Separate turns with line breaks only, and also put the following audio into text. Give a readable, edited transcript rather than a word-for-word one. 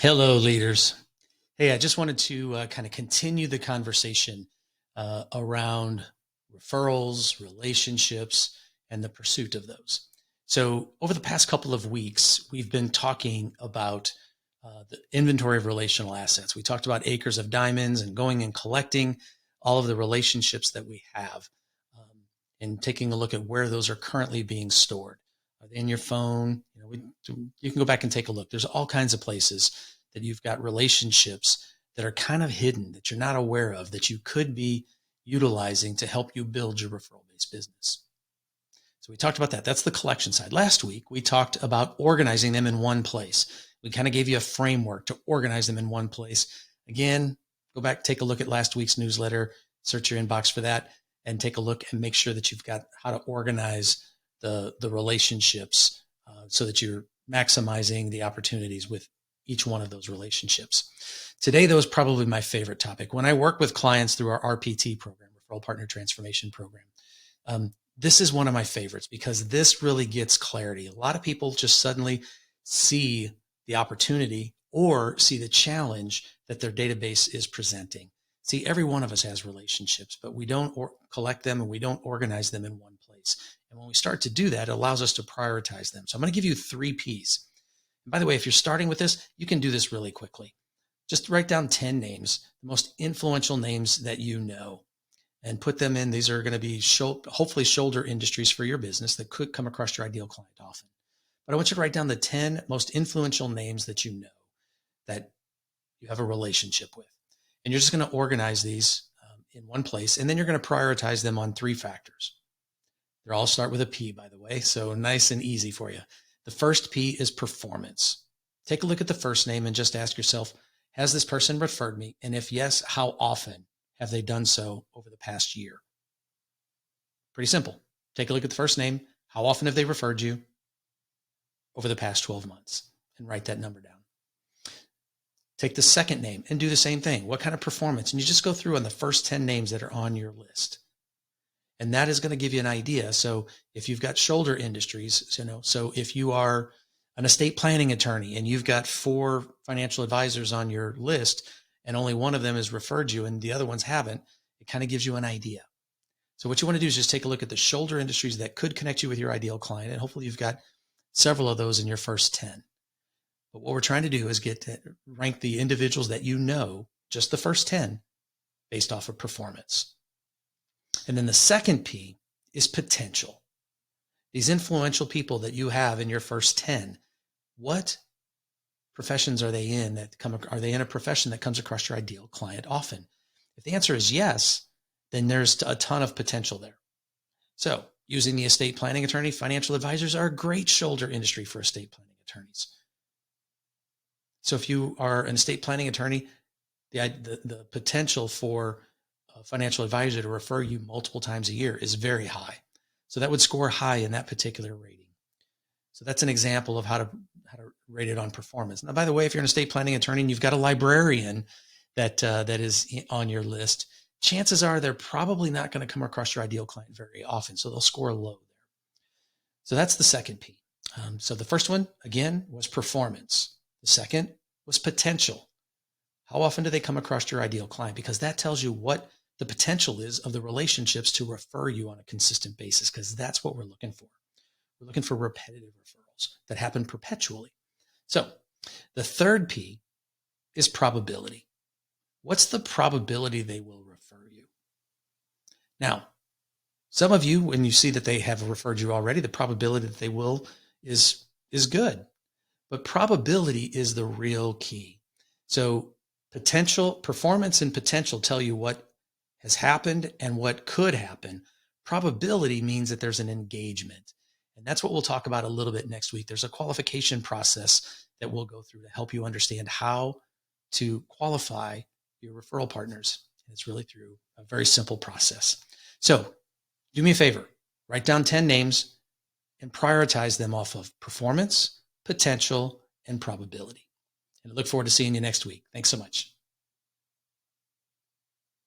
Hello, leaders. Hey, I just wanted to kind of continue the conversation around referrals, relationships, and the pursuit of those. So, over the past couple of weeks, we've been talking about the inventory of relational assets. We talked about acres of diamonds and going and collecting all of the relationships that we have and taking a look at where those are currently being stored. Are they in your phone? You can go back and take a look. There's all kinds of places that you've got relationships that are kind of hidden that you're not aware of that you could be utilizing to help you build your referral-based business. So we talked about that. That's the collection side. Last week, we talked about organizing them in one place. We kind of gave you a framework to organize them in one place. Again, go back, take a look at last week's newsletter, search your inbox for that, and take a look and make sure that you've got how to organize the relationships so that you're maximizing the opportunities with each one of those relationships. Today, though, is probably my favorite topic. When I work with clients through our RPT program, Referral Partner Transformation Program, this is one of my favorites because this really gets clarity. A lot of people just suddenly see the opportunity or see the challenge that their database is presenting. See, every one of us has relationships, but we don't collect them and we don't organize them in one place. And when we start to do that, it allows us to prioritize them. So I'm going to give you 3 Ps. And by the way, if you're starting with this, you can do this really quickly. Just write down 10 names, the most influential names that you know, and put them in. These are going to be hopefully shoulder industries for your business that could come across your ideal client often. But I want you to write down the 10 most influential names that you know that you have a relationship with. And you're just going to organize these in one place, and then you're going to prioritize them on 3 factors. They all start with a P, by the way, so nice and easy for you. The first P is performance. Take a look at the first name and just ask yourself, has this person referred me? And if yes, how often have they done so over the past year? Pretty simple. Take a look at the first name. How often have they referred you over the past 12 months? And write that number down. Take the second name and do the same thing. What kind of performance? And you just go through on the first 10 names that are on your list. And that is going to give you an idea. So if you've got shoulder industries, so if you are an estate planning attorney and you've got 4 financial advisors on your list and only one of them has referred you and the other ones haven't, it kind of gives you an idea. So what you want to do is just take a look at the shoulder industries that could connect you with your ideal client. And hopefully you've got several of those in your first 10. But what we're trying to do is get to rank the individuals that you know, just the first 10, based off of performance. And then the second P is potential. These influential people that you have in your first 10, what professions are they in are they in a profession that comes across your ideal client often? If the answer is yes, then there's a ton of potential there. So using the estate planning attorney, financial advisors are a great shoulder industry for estate planning attorneys. So if you are an estate planning attorney, the potential for a financial advisor to refer you multiple times a year is very high. So that would score high in that particular rating. So that's an example of how to rate it on performance. Now, by the way, if you're an estate planning attorney and you've got a librarian that is on your list, chances are they're probably not going to come across your ideal client very often. So they'll score low there. So that's the second P. So the first one, again, was performance. The second was potential. How often do they come across your ideal client? Because that tells you what the potential is of the relationships to refer you on a consistent basis, because that's what we're looking for. We're looking for repetitive referrals that happen perpetually. So the third P is probability. What's the probability they will refer you? Now, some of you, when you see that they have referred you already, the probability that they will is good. But probability is the real key. So performance and potential tell you what has happened and what could happen. Probability means that there's an engagement. And that's what we'll talk about a little bit next week. There's a qualification process that we'll go through to help you understand how to qualify your referral partners. And it's really through a very simple process. So do me a favor, write down 10 names and prioritize them off of performance, potential, and probability. And I look forward to seeing you next week. Thanks so much.